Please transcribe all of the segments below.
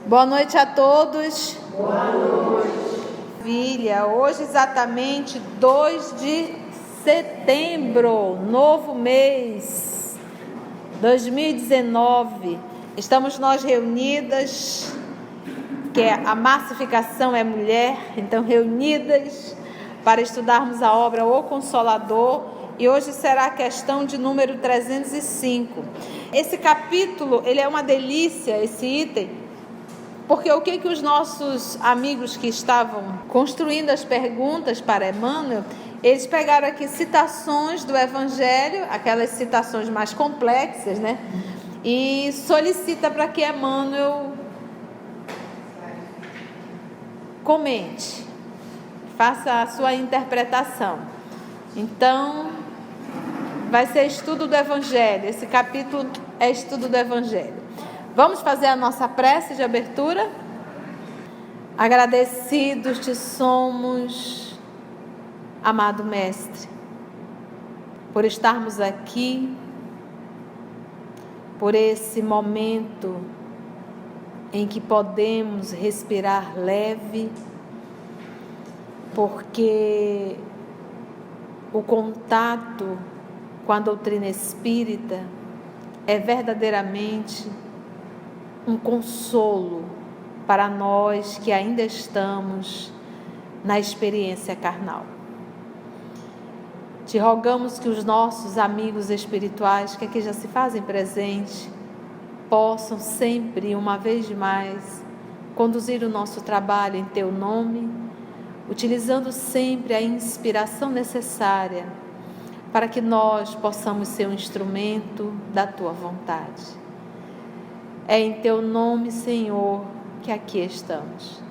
Boa noite a todos. Boa noite. Maravilha, hoje exatamente 2 de setembro, novo mês, 2019. Estamos nós reunidas, que a massificação é mulher, então reunidas para estudarmos a obra O Consolador, e hoje será a questão de número 305. Esse capítulo, ele é uma delícia, esse item, porque o que os nossos amigos que estavam construindo as perguntas para Emmanuel, eles pegaram aqui citações do Evangelho, aquelas citações mais complexas, né? E solicita para que Emmanuel comente, faça a sua interpretação. Então, vai ser estudo do Evangelho. Esse capítulo é estudo do Evangelho. Vamos fazer a nossa prece de abertura? Agradecidos te somos, amado Mestre, por estarmos aqui, por esse momento em que podemos respirar leve, porque o contato com a doutrina espírita é verdadeiramente um consolo para nós que ainda estamos na experiência carnal. Te rogamos que os nossos amigos espirituais, que aqui já se fazem presente, possam sempre, uma vez mais, conduzir o nosso trabalho em Teu nome, utilizando sempre a inspiração necessária para que nós possamos ser um instrumento da Tua vontade. É em Teu nome, Senhor, que aqui estamos.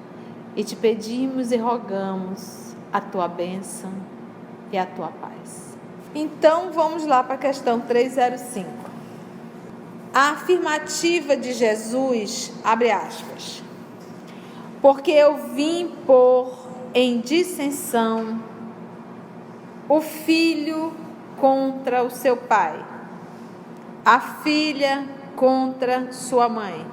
E te pedimos e rogamos a Tua bênção e a Tua paz. Então, vamos lá para a questão 305. A afirmativa de Jesus, abre aspas, porque eu vim pôr em dissensão o filho contra o seu pai, a filha contra sua mãe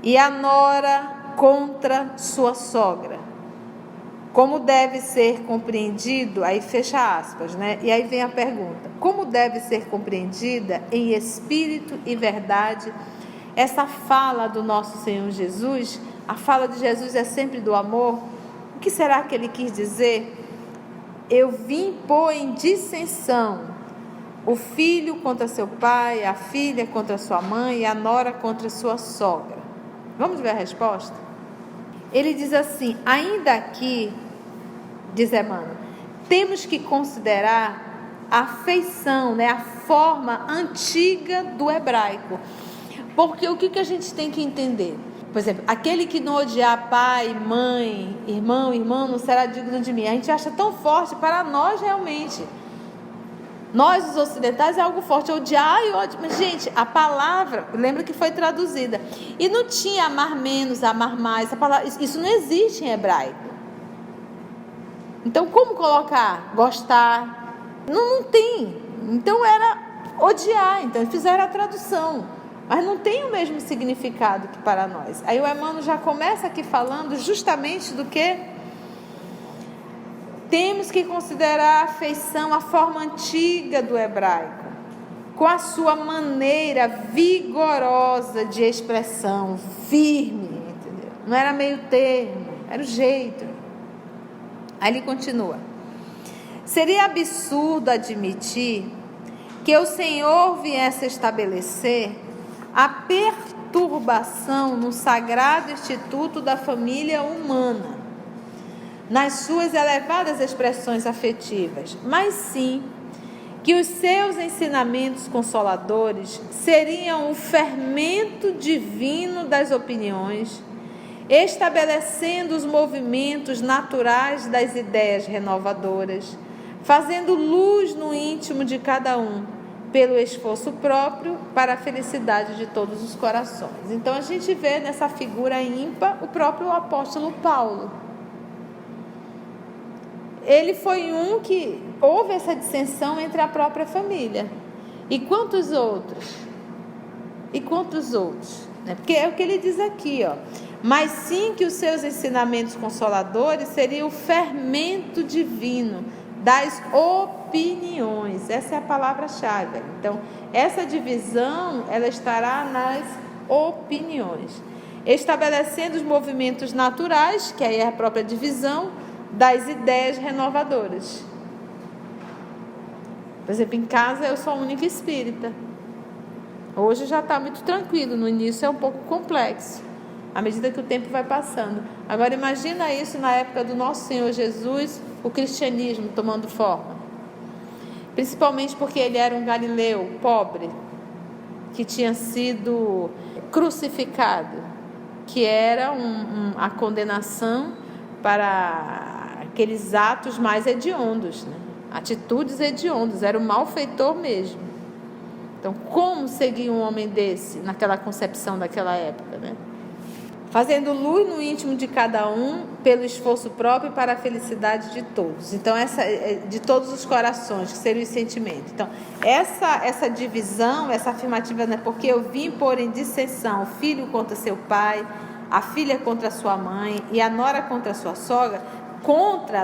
e a nora contra sua sogra. Como deve ser compreendido, aí fecha aspas, né? E aí vem a pergunta, como deve ser compreendida em espírito e verdade essa fala do nosso Senhor Jesus? A fala de Jesus é sempre do amor. O que será que ele quis dizer? Eu vim pôr em dissensão o filho contra seu pai, a filha contra sua mãe e a nora contra sua sogra. Vamos ver a resposta? Ele diz assim, ainda aqui, diz Emmanuel, temos que considerar a feição, né, a forma antiga do hebraico. Porque o que a gente tem que entender? Por exemplo, aquele que não odiar pai, mãe, irmão, irmã, não será digno de mim. A gente acha tão forte para nós realmente. Nós, os ocidentais, é algo forte. Odiar e ódio. Mas, gente, a palavra, lembra que foi traduzida. E não tinha amar menos, amar mais. A palavra, isso não existe em hebraico. Então, como colocar? Gostar? Não tem. Então, era odiar. Então, fizeram a tradução. Mas não tem o mesmo significado que para nós. Aí o Emmanuel já começa aqui falando justamente do que temos que considerar a afeição, a forma antiga do hebraico, com a sua maneira vigorosa de expressão, firme, entendeu? Não era meio termo, era o jeito. Aí ele continua. Seria absurdo admitir que o Senhor viesse estabelecer a perturbação no sagrado instituto da família humana, nas suas elevadas expressões afetivas, mas sim que os seus ensinamentos consoladores seriam o fermento divino das opiniões, estabelecendo os movimentos naturais das ideias renovadoras, fazendo luz no íntimo de cada um, pelo esforço próprio para a felicidade de todos os corações. Então a gente vê nessa figura ímpar o próprio apóstolo Paulo. Ele foi um que houve essa dissensão entre a própria família. E quantos outros? e contra os outros, né? Porque é o que ele diz aqui, ó. Mas sim que os seus ensinamentos consoladores seriam o fermento divino das opiniões. Essa é a palavra-chave. Então, essa divisão, ela estará nas opiniões, estabelecendo os movimentos naturais, que aí é a própria divisão, das ideias renovadoras. Por exemplo, em casa eu sou a única espírita. Hoje já está muito tranquilo, no início é um pouco complexo, à medida que o tempo vai passando. Agora imagina isso na época do nosso Senhor Jesus, o cristianismo tomando forma. Principalmente porque ele era um galileu pobre, que tinha sido crucificado, que era a condenação para aqueles atos mais hediondos, né? Atitudes hediondas, era um malfeitor mesmo. Então, como seguir um homem desse naquela concepção daquela época, né? Fazendo luz no íntimo de cada um pelo esforço próprio para a felicidade de todos. Então, de todos os corações, que seria o sentimento. Então, essa divisão, essa afirmativa, né? Porque eu vim pôr em dissensão o filho contra seu pai, a filha contra sua mãe e a nora contra sua sogra.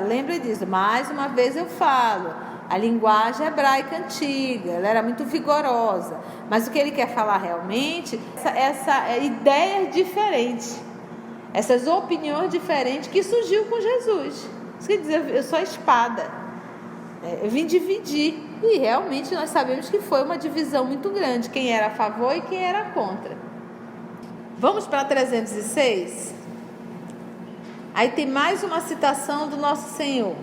Lembre disso, mais uma vez eu falo, a linguagem hebraica antiga, ela era muito vigorosa, mas o que ele quer falar realmente, essa ideia diferente, essas opiniões diferentes que surgiu com Jesus. Isso quer dizer, eu sou a espada, eu vim dividir, e realmente nós sabemos que foi uma divisão muito grande, quem era a favor e quem era contra. Vamos para 306? Aí tem mais uma citação do nosso Senhor.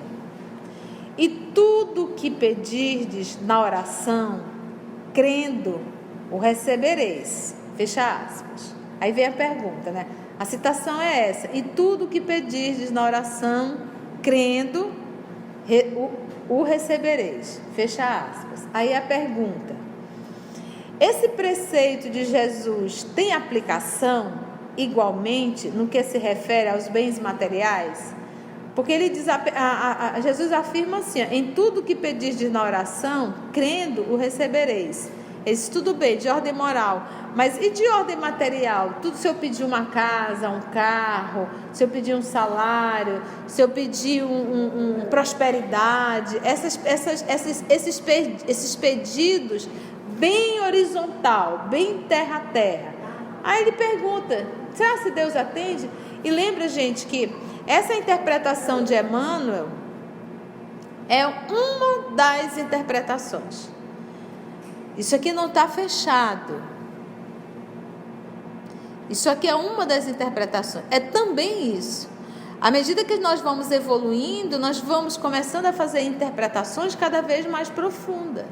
E tudo que pedirdes na oração, crendo, o recebereis. Fecha aspas. Aí vem a pergunta, né? A citação é essa. E tudo que pedirdes na oração, crendo, o recebereis. Fecha aspas. Aí a pergunta. Esse preceito de Jesus tem aplicação igualmente no que se refere aos bens materiais? Porque ele diz, Jesus afirma assim, em tudo que pedirdes na oração, crendo, o recebereis. Isso tudo bem, de ordem moral, mas e de ordem material? Tudo, se eu pedir uma casa, um carro, se eu pedir um salário, se eu pedir prosperidade, esses pedidos bem horizontal, bem terra a terra. Aí ele pergunta, será que Deus atende? E lembra, gente, que essa interpretação de Emmanuel é uma das interpretações. Isso aqui não está fechado. Isso aqui é uma das interpretações. É também isso. À medida que nós vamos evoluindo, nós vamos começando a fazer interpretações cada vez mais profundas.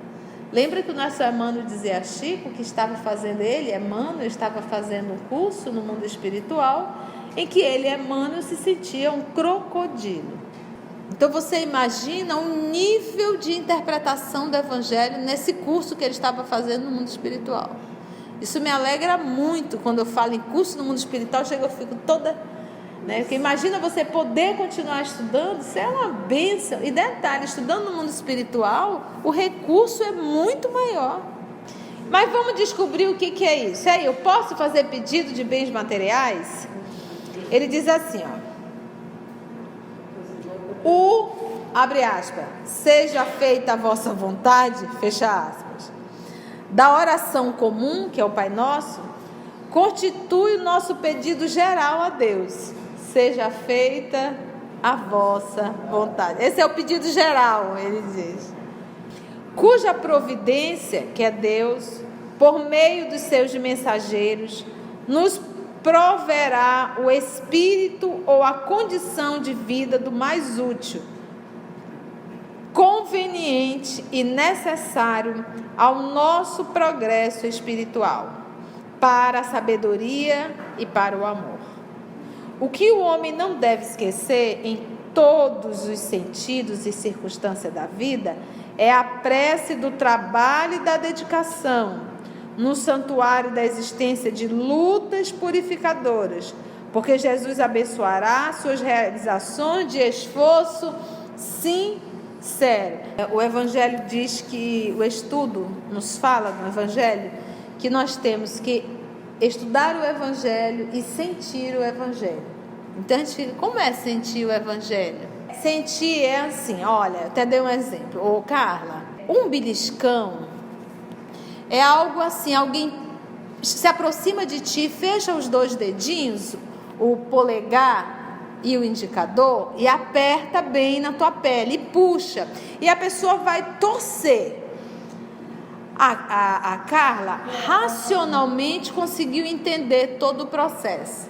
Lembra que o nosso Emmanuel dizia a Chico que estava fazendo Emmanuel estava fazendo um curso no mundo espiritual, em que Emmanuel, se sentia um crocodilo. Então você imagina um nível de interpretação do Evangelho nesse curso que ele estava fazendo no mundo espiritual. Isso me alegra muito quando eu falo em curso no mundo espiritual, eu fico toda, né? Porque imagina você poder continuar estudando, isso é uma bênção. E detalhe, estudando no mundo espiritual, o recurso é muito maior. Mas vamos descobrir o que é isso. Eu posso fazer pedido de bens materiais? Ele diz assim, abre aspas, seja feita a vossa vontade, fecha aspas, da oração comum, que é o Pai Nosso, constitui o nosso pedido geral a Deus. Seja feita a vossa vontade. Esse é o pedido geral, ele diz. Cuja providência, que é Deus, por meio dos seus mensageiros, nos proverá o espírito ou a condição de vida do mais útil, conveniente e necessário ao nosso progresso espiritual, para a sabedoria e para o amor. O que o homem não deve esquecer em todos os sentidos e circunstâncias da vida é a prece do trabalho e da dedicação no santuário da existência de lutas purificadoras, porque Jesus abençoará suas realizações de esforço sincero. O Evangelho diz que, o estudo nos fala no Evangelho, que nós temos que estudar o Evangelho e sentir o Evangelho. Então a gente fica, como é sentir o Evangelho? Sentir é assim, olha, até dei um exemplo. Ô Carla, um beliscão é algo assim, alguém se aproxima de ti, fecha os 2 dedinhos, o polegar e o indicador, e aperta bem na tua pele, e puxa, e a pessoa vai torcer. A Carla racionalmente conseguiu entender todo o processo,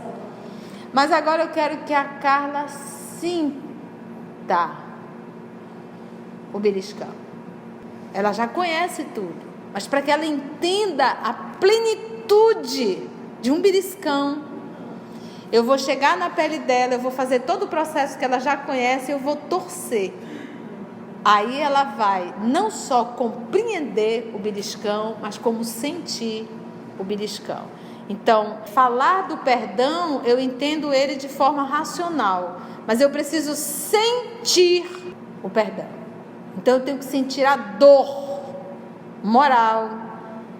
mas agora eu quero que a Carla sinta o beliscão. Ela já conhece tudo, mas para que ela entenda a plenitude de um beliscão, eu vou chegar na pele dela, eu vou fazer todo o processo que ela já conhece, eu vou torcer. Aí ela vai não só compreender o beliscão, mas como sentir o beliscão. Então, falar do perdão, eu entendo ele de forma racional, mas eu preciso sentir o perdão. Então eu tenho que sentir a dor moral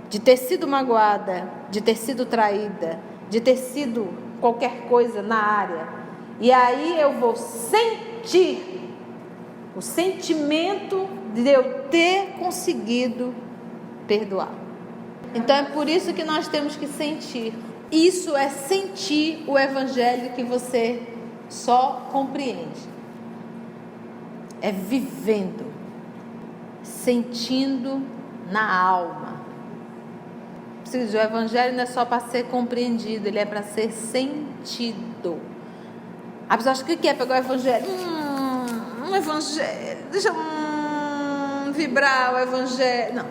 de ter sido magoada, de ter sido traída, de ter sido qualquer coisa na área. E aí eu vou sentir o sentimento de eu ter conseguido perdoar. Então é por isso que nós temos que sentir. Isso é sentir o Evangelho que você só compreende. É vivendo, sentindo na alma. O Evangelho não é só para ser compreendido, ele é para ser sentido. A pessoa acha que o que é pegar o Evangelho? Um Evangelho, deixa eu vibrar o Evangelho. Não,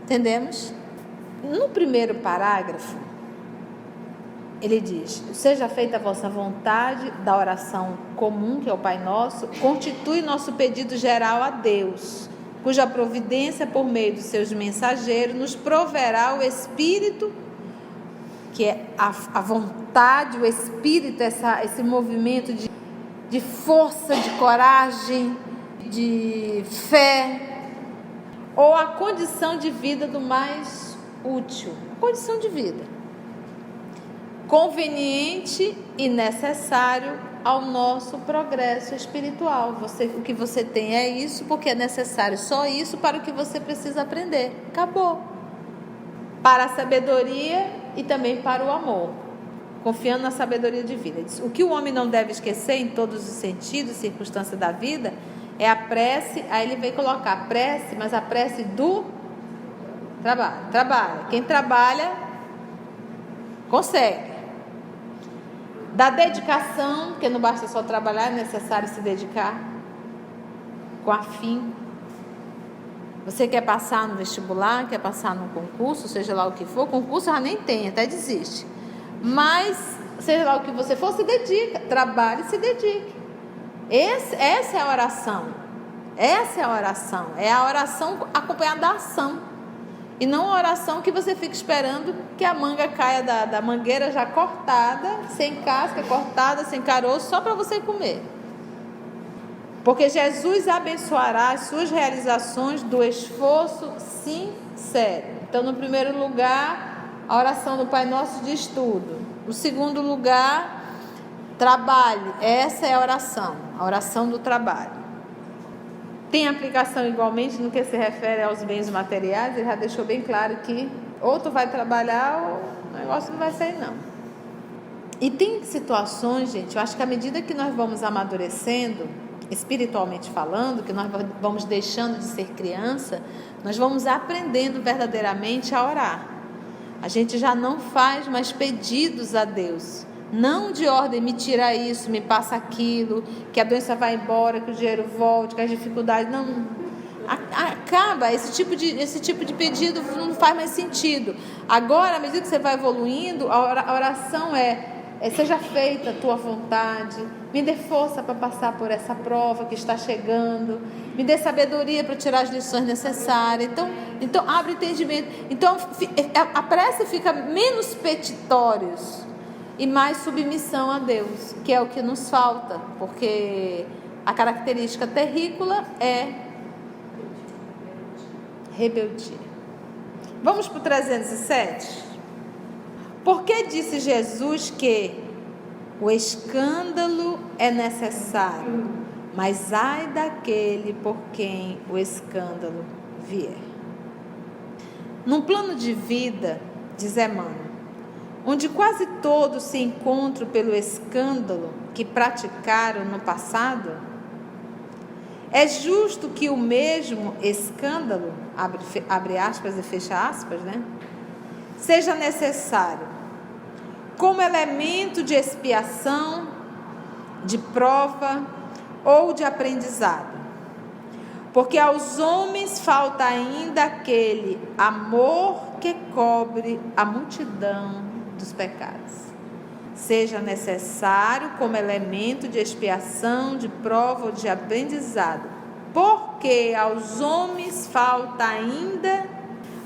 entendemos? No primeiro parágrafo, ele diz: seja feita a vossa vontade, da oração comum, que é o Pai Nosso, constitui nosso pedido geral a Deus, cuja providência por meio dos seus mensageiros nos proverá o Espírito, que é a vontade, o Espírito, esse movimento de força, de coragem, de fé, ou a condição de vida do mais útil, condição de vida, conveniente e necessário ao nosso progresso espiritual. O que você tem é isso, porque é necessário só isso para o que você precisa aprender. Acabou. Para a sabedoria e também para o amor, confiando na sabedoria divina. O que o homem não deve esquecer em todos os sentidos e circunstâncias da vida é a prece. Aí ele vem colocar a prece, mas a prece do trabalho. Trabalha. Quem trabalha consegue. Da dedicação, porque não basta só trabalhar, é necessário se dedicar com afinco. Você quer passar no vestibular, quer passar no concurso, seja lá o que for, concurso já nem tem, até desiste. Mas, seja lá o que você for, se dedica, trabalhe e se dedique. Essa é a oração. Essa é a oração. É a oração acompanhada da ação. E não a oração que você fica esperando que a manga caia da mangueira já cortada, sem casca, cortada, sem caroço, só para você comer. Porque Jesus abençoará as suas realizações do esforço sincero. Então, no primeiro lugar, a oração do Pai Nosso diz tudo. No segundo lugar, trabalhe. Essa é a oração do trabalho. Tem aplicação igualmente no que se refere aos bens materiais. Ele já deixou bem claro que ou tu vai trabalhar ou o negócio não vai sair não. E tem situações, gente, eu acho que à medida que nós vamos amadurecendo, espiritualmente falando, que nós vamos deixando de ser criança, nós vamos aprendendo verdadeiramente a orar. A gente já não faz mais pedidos a Deus, não de ordem, me tira isso, me passa aquilo, que a doença vai embora, que o dinheiro volte, que as dificuldades, não, acaba, esse tipo de pedido não faz mais sentido. Agora, à medida que você vai evoluindo, a oração seja feita a tua vontade, me dê força para passar por essa prova que está chegando, me dê sabedoria para tirar as lições necessárias. Então abre entendimento. Então a prece fica menos petitórios e mais submissão a Deus, que é o que nos falta, porque a característica terrícola é rebeldia. Vamos para o 307? Por que disse Jesus que o escândalo é necessário, mas ai daquele por quem o escândalo vier? Num plano de vida, diz Emmanuel, onde quase todos se encontram pelo escândalo que praticaram no passado, é justo que o mesmo escândalo, abre aspas e fecha aspas, seja necessário como elemento de expiação, de prova ou de aprendizado. Porque aos homens falta ainda aquele amor que cobre a multidão dos pecados. Seja necessário como elemento de expiação, de prova ou de aprendizado. Porque aos homens falta ainda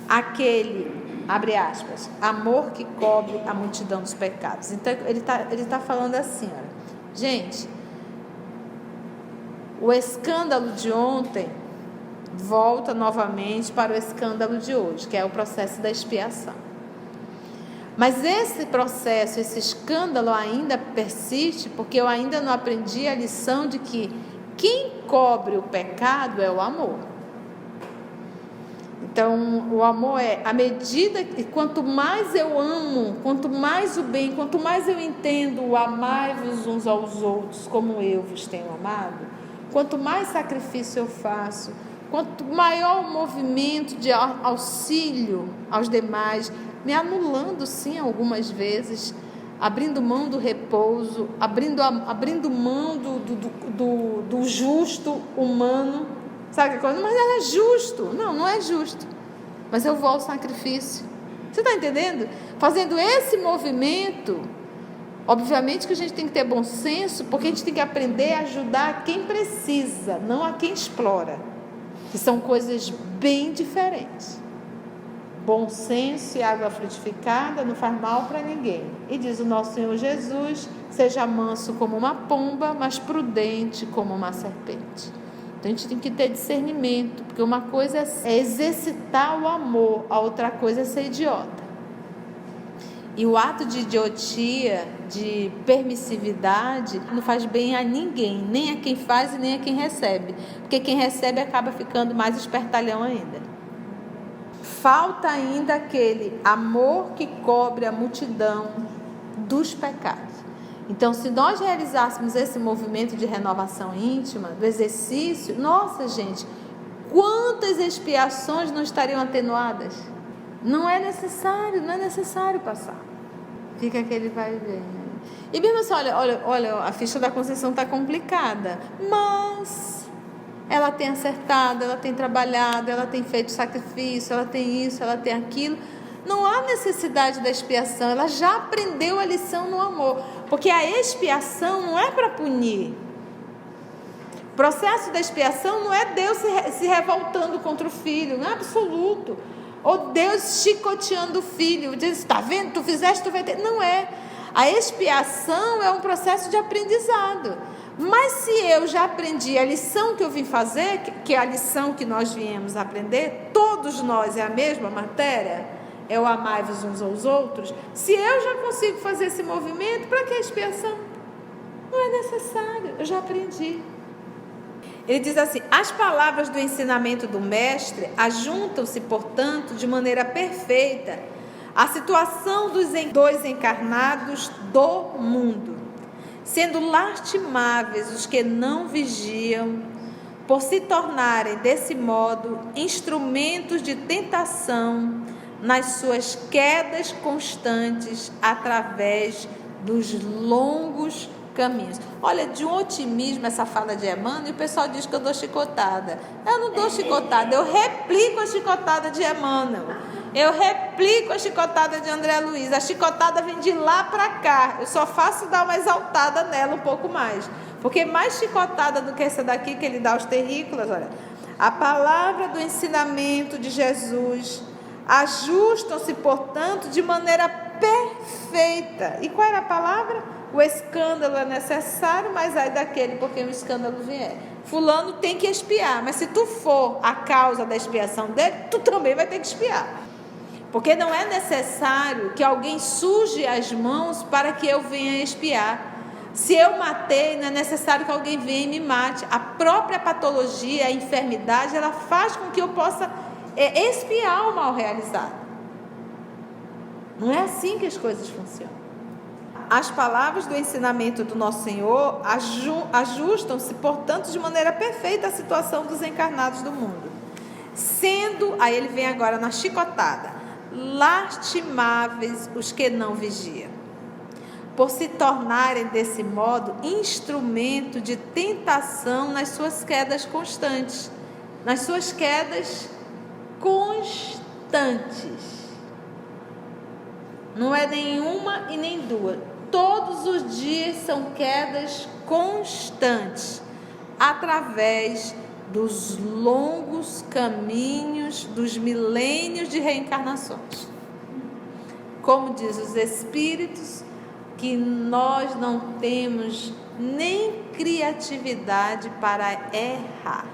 aquele, abre aspas, amor que cobre a multidão dos pecados. Então ele tá falando assim, olha, gente, o escândalo de ontem volta novamente para o escândalo de hoje, que é o processo da expiação. Mas esse processo, esse escândalo ainda persiste, porque eu ainda não aprendi a lição de que quem cobre o pecado é o amor. Então, o amor é a medida que quanto mais eu amo, quanto mais o bem, quanto mais eu entendo o amai-vos uns aos outros como eu vos tenho amado, quanto mais sacrifício eu faço, quanto maior o movimento de auxílio aos demais, me anulando sim algumas vezes, abrindo mão do repouso, abrindo mão do justo humano, sabe que coisa? Mas é justo. Não é justo, mas eu vou ao sacrifício. Você está entendendo? Fazendo esse movimento, obviamente que a gente tem que ter bom senso, porque a gente tem que aprender a ajudar quem precisa, não a quem explora, que são coisas bem diferentes. Bom senso e água frutificada não faz mal para ninguém. E diz o nosso Senhor Jesus, seja manso como uma pomba, mas prudente como uma serpente. Então a gente tem que ter discernimento, porque uma coisa é exercitar o amor, a outra coisa é ser idiota. E o ato de idiotia, de permissividade, não faz bem a ninguém, nem a quem faz e nem a quem recebe, porque quem recebe acaba ficando mais espertalhão ainda. Falta ainda aquele amor que cobre a multidão dos pecados. Então, se nós realizássemos esse movimento de renovação íntima, do exercício, nossa gente, quantas expiações não estariam atenuadas? Não é necessário passar. Fica aquele vai e vem. E mesmo assim, olha, a ficha da Conceição está complicada, mas ela tem acertado, ela tem trabalhado, ela tem feito sacrifício, ela tem isso, ela tem aquilo. Não há necessidade da expiação, ela já aprendeu a lição no amor, porque a expiação não é para punir. O processo da expiação não é Deus se revoltando contra o filho, não é absoluto. Ou Deus chicoteando o filho, diz, está vendo, tu fizeste, tu vai ter. Não é. A expiação é um processo de aprendizado. Mas se eu já aprendi a lição que eu vim fazer, que é a lição que nós viemos aprender, todos nós é a mesma matéria, é o amai-vos uns aos outros. Se eu já consigo fazer esse movimento, para que a expiação? Não é necessário, eu já aprendi. Ele diz assim, as palavras do ensinamento do mestre ajuntam-se, portanto, de maneira perfeita à situação dos dois encarnados do mundo, sendo lastimáveis os que não vigiam, por se tornarem, desse modo, instrumentos de tentação nas suas quedas constantes através dos longos caminhos. Olha, de um otimismo essa fala de Emmanuel, e o pessoal diz que eu dou chicotada. Eu não dou chicotada, eu replico a chicotada de Emmanuel. Eu replico a chicotada de André Luiz. A chicotada vem de lá para cá. Eu só faço dar uma exaltada nela um pouco mais. Porque mais chicotada do que essa daqui que ele dá aos terrícolas, olha. A palavra do ensinamento de Jesus ajustam-se, portanto, de maneira perfeita. E qual era a palavra? O escândalo é necessário, mas ai daquele porque o escândalo vier. Fulano tem que expiar, mas se tu for a causa da expiação dele, tu também vai ter que expiar. Porque não é necessário que alguém suje as mãos para que eu venha espiar. Se eu matei, não é necessário que alguém venha e me mate. A própria patologia, a enfermidade, ela faz com que eu possa expiar o mal realizado. Não é assim que as coisas funcionam. As palavras do ensinamento do nosso Senhor ajustam-se, portanto, de maneira perfeita à situação dos encarnados do mundo. Sendo, aí ele vem agora na chicotada, lastimáveis os que não vigiam, por se tornarem desse modo instrumento de tentação nas suas quedas constantes, nas suas quedas constantes. Não é nenhuma e nem duas, todos os dias são quedas constantes, através dos longos caminhos dos milênios de reencarnações. Como diz os Espíritos, que nós não temos nem criatividade para errar.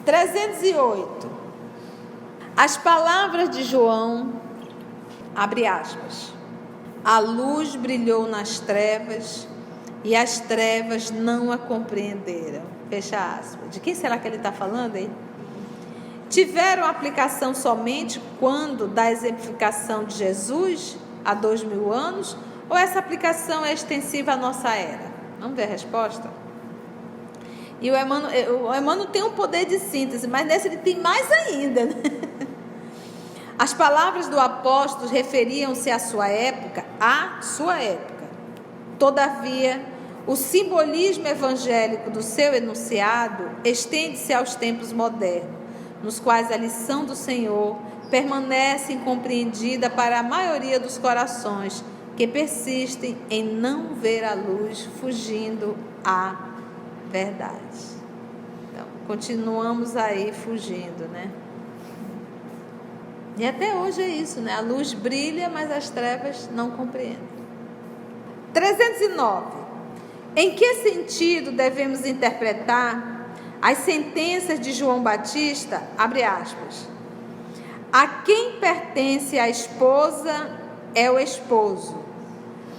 308. As palavras de João, abre aspas, a luz brilhou nas trevas e as trevas não a compreenderam, fecha aspas. De quem será que ele está falando aí? Tiveram aplicação somente quando da exemplificação de Jesus, há 2000 anos, ou essa aplicação é extensiva à nossa era? Vamos ver a resposta? E o Emmanuel tem um poder de síntese, mas nesse ele tem mais ainda, né? As palavras do apóstolo referiam-se à sua época, Todavia, o simbolismo evangélico do seu enunciado estende-se aos tempos modernos, nos quais a lição do Senhor permanece incompreendida para a maioria dos corações que persistem em não ver a luz, fugindo à verdade. Então, continuamos aí fugindo, né? E até hoje é isso, né? A luz brilha, mas as trevas não compreendem. 309. Em que sentido devemos interpretar as sentenças de João Batista, abre aspas, a quem pertence a esposa é o esposo,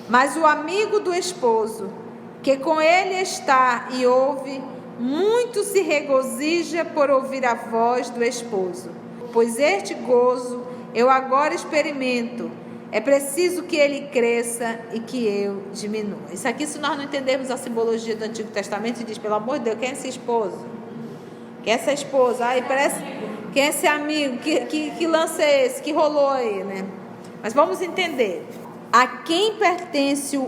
mas o amigo do esposo, que com ele está e ouve, muito se regozija por ouvir a voz do esposo, pois este gozo eu agora experimento, é preciso que ele cresça e que eu diminua. Isso aqui, se nós não entendermos a simbologia do Antigo Testamento, diz, pelo amor de Deus, quem é esse esposo? Quem é essa esposa? Ai, parece, quem é esse amigo? Que lance é esse? Que rolou aí, né? Mas vamos entender. A quem pertence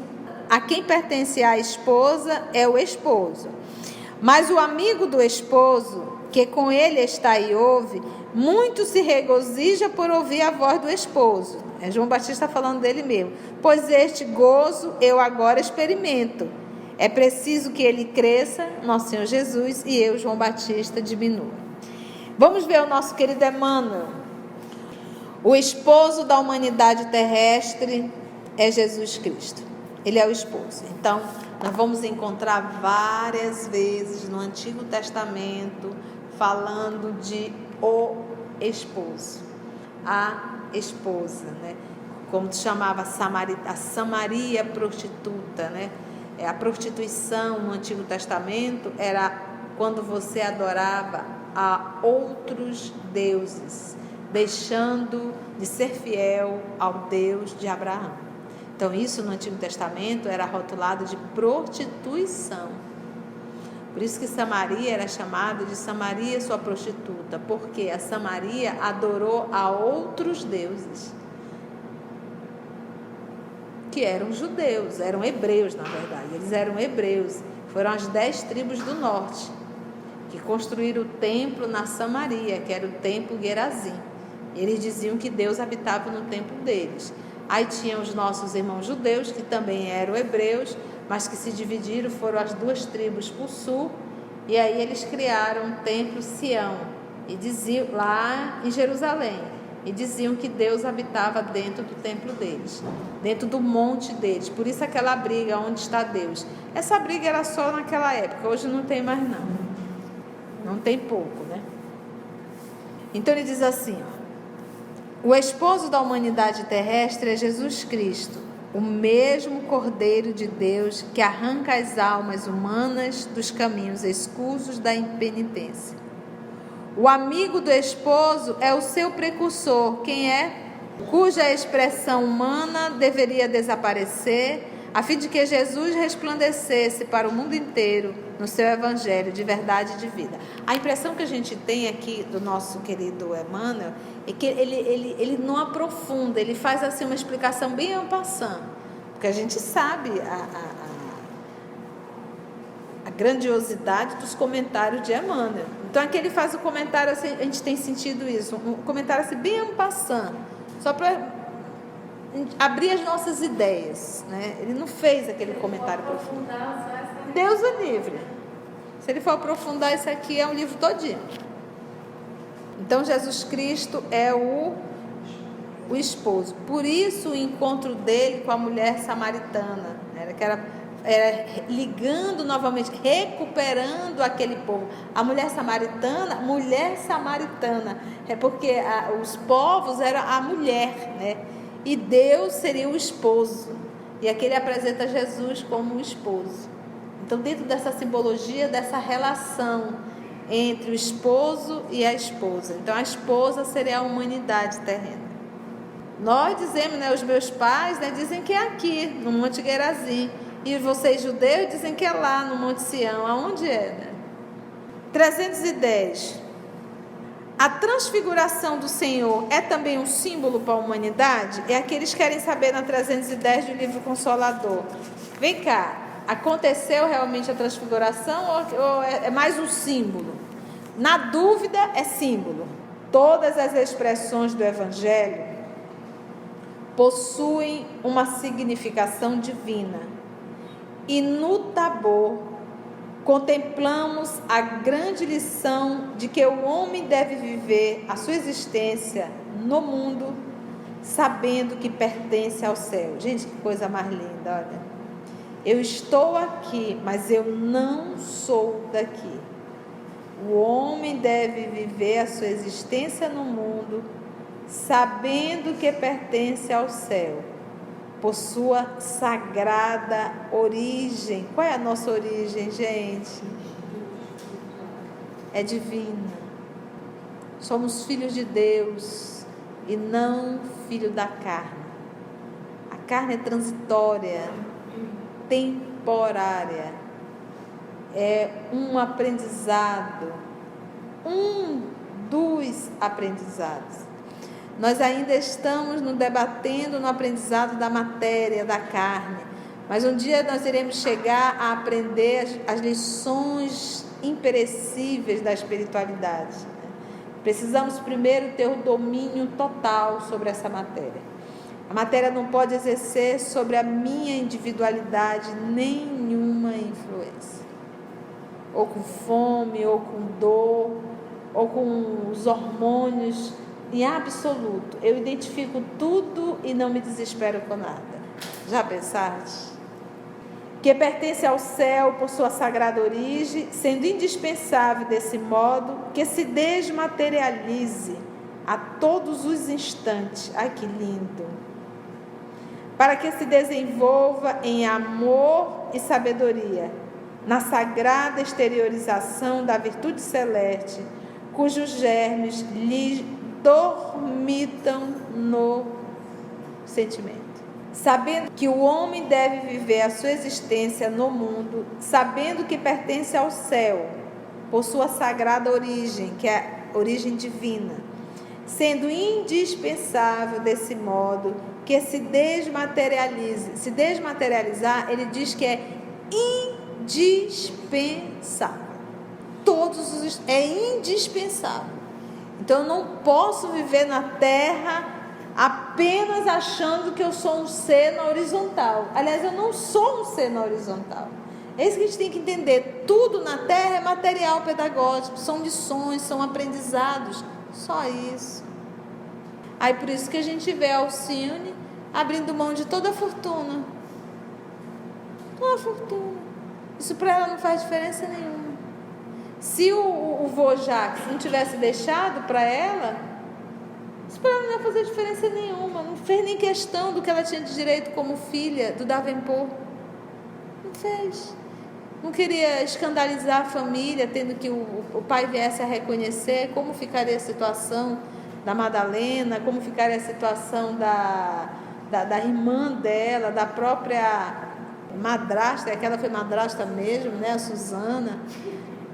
a esposa é o esposo. Mas o amigo do esposo, que com ele está e ouve, muito se regozija por ouvir a voz do esposo. João Batista falando dele mesmo. Pois este gozo eu agora experimento. É preciso que ele cresça, nosso Senhor Jesus, e eu, João Batista, diminua. Vamos ver o nosso querido Emmanuel. O esposo da humanidade terrestre é Jesus Cristo. Ele é o esposo. Então, nós vamos encontrar várias vezes no Antigo Testamento falando de o esposo, a esposa, né? Como chamava a Samaria prostituta, né? A prostituição no Antigo Testamento era quando você adorava a outros deuses, deixando de ser fiel ao Deus de Abraão. Então, isso no Antigo Testamento era rotulado de prostituição. Por isso que Samaria era chamada de Samaria, sua prostituta, porque a Samaria adorou a outros deuses, que eram judeus, eram hebreus, na verdade. Eles eram hebreus, foram as 10 tribos do norte, que construíram o templo na Samaria, que era o templo Gerazim. Eles diziam que Deus habitava no templo deles. Aí tinham os nossos irmãos judeus, que também eram hebreus, mas que se dividiram, foram as 2 tribos para o sul, e aí eles criaram o templo Sião, e diziam, lá em Jerusalém, e diziam que Deus habitava dentro do templo deles, dentro do monte deles. Por isso aquela briga, onde está Deus? Essa briga era só naquela época, hoje não tem mais não. Não tem pouco, né? Então ele diz assim, ó, O esposo da humanidade terrestre é Jesus Cristo, o mesmo Cordeiro de Deus que arranca as almas humanas dos caminhos escusos da impenitência. O amigo do esposo é o seu precursor, quem é? Cuja expressão humana deveria desaparecer, a fim de que Jesus resplandecesse para o mundo inteiro no seu evangelho de verdade e de vida. A impressão que a gente tem aqui do nosso querido Emmanuel é que ele não aprofunda, ele faz assim uma explicação bem en passant, porque a gente sabe a grandiosidade dos comentários de Emmanuel. Então aqui ele faz o comentário assim, a gente tem sentido isso, um comentário assim bem en passant, só para abrir as nossas ideias, né? Ele não fez aquele comentário profundo. Deus o livre. Se ele for aprofundar, isso aqui é um livro todinho. Então Jesus Cristo é o esposo. Por isso o encontro dele com a mulher samaritana, era ligando novamente, recuperando aquele povo. A mulher samaritana, é porque os povos eram a mulher, né? E Deus seria o esposo. E aqui ele apresenta Jesus como o esposo. Então, dentro dessa simbologia, dessa relação entre o esposo e a esposa. Então, a esposa seria a humanidade terrena. Nós dizemos, né, os meus pais, né, dizem que é aqui, no Monte Gerazim. E vocês judeus dizem que é lá, no Monte Sião. Aonde é, né? 310. A transfiguração do Senhor é também um símbolo para a humanidade? É aqueles que querem saber na 310 do livro Consolador. Vem cá, aconteceu realmente a transfiguração ou é mais um símbolo? Na dúvida, é símbolo. Todas as expressões do Evangelho possuem uma significação divina. E no Tabor, contemplamos a grande lição de que o homem deve viver a sua existência no mundo, sabendo que pertence ao céu. Gente, que coisa mais linda, olha. Eu estou aqui, mas eu não sou daqui. O homem deve viver a sua existência no mundo, sabendo que pertence ao céu, por sua sagrada origem. Qual é a nossa origem, gente? É divina. Somos filhos de Deus e não filho da carne. A carne é transitória, temporária. É um aprendizado, um dos aprendizados. Nós ainda estamos nos debatendo no aprendizado da matéria, da carne. Mas um dia nós iremos chegar a aprender as lições imperecíveis da espiritualidade. Precisamos primeiro ter o domínio total sobre essa matéria. A matéria não pode exercer sobre a minha individualidade nenhuma influência. Ou com fome, ou com dor, ou com os hormônios. Em absoluto, eu identifico tudo e não me desespero com nada. Já pensaste? Que pertence ao céu por sua sagrada origem, sendo indispensável desse modo que se desmaterialize a todos os instantes. Ai, que lindo! Para que se desenvolva em amor e sabedoria, na sagrada exteriorização da virtude celeste, cujos germes lhe dormitam no sentimento. Sabendo que o homem deve viver a sua existência no mundo, sabendo que pertence ao céu, por sua sagrada origem, que é a origem divina, sendo indispensável desse modo que se desmaterialize. Se desmaterializar, ele diz que é indispensável. É indispensável. Então, eu não posso viver na Terra apenas achando que eu sou um ser na horizontal. Aliás, eu não sou um ser na horizontal. É isso que a gente tem que entender. Tudo na Terra é material pedagógico, são lições, são aprendizados. Só isso. Aí, por isso que a gente vê a Alcione abrindo mão de toda a fortuna. Toda a fortuna. Isso para ela não faz diferença nenhuma. Se o vô Jacques não tivesse deixado para ela, isso para ela não ia fazer diferença nenhuma. Não fez nem questão do que ela tinha de direito como filha do Davenport. Não fez. Não queria escandalizar a família, tendo que o pai viesse a reconhecer como ficaria a situação da Madalena, como ficaria a situação da irmã dela, da própria madrasta, aquela foi madrasta mesmo, né, a Susana.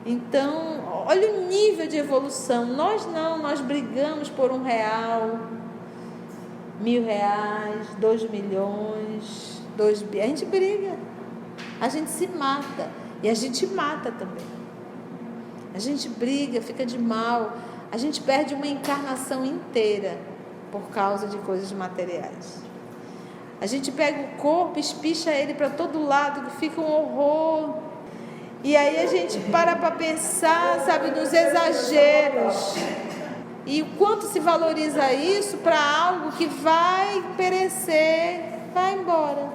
Então, olha o nível de evolução. Nós não, nós brigamos por R$1, R$1.000, 2 milhões, 2 bi. A gente briga, a gente se mata e a gente mata também. A gente briga, fica de mal, a gente perde uma encarnação inteira por causa de coisas materiais. A gente pega o corpo, espicha ele para todo lado, que fica um horror. E aí a gente para pensar, sabe, nos exageros. E o quanto se valoriza isso para algo que vai perecer, vai embora.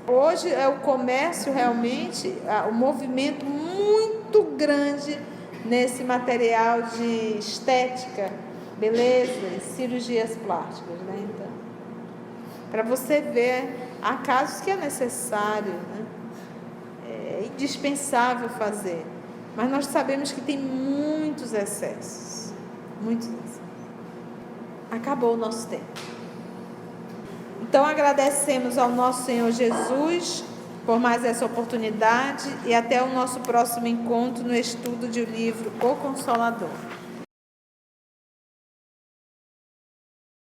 Hoje é o comércio realmente, o movimento muito grande nesse material de estética, beleza, cirurgias plásticas, né? Então, para você ver, há casos que é necessário, né? É indispensável fazer, mas nós sabemos que tem muitos excessos, muitos excessos. Acabou o nosso tempo. Então agradecemos ao nosso Senhor Jesus por mais essa oportunidade e até o nosso próximo encontro no estudo do livro O Consolador.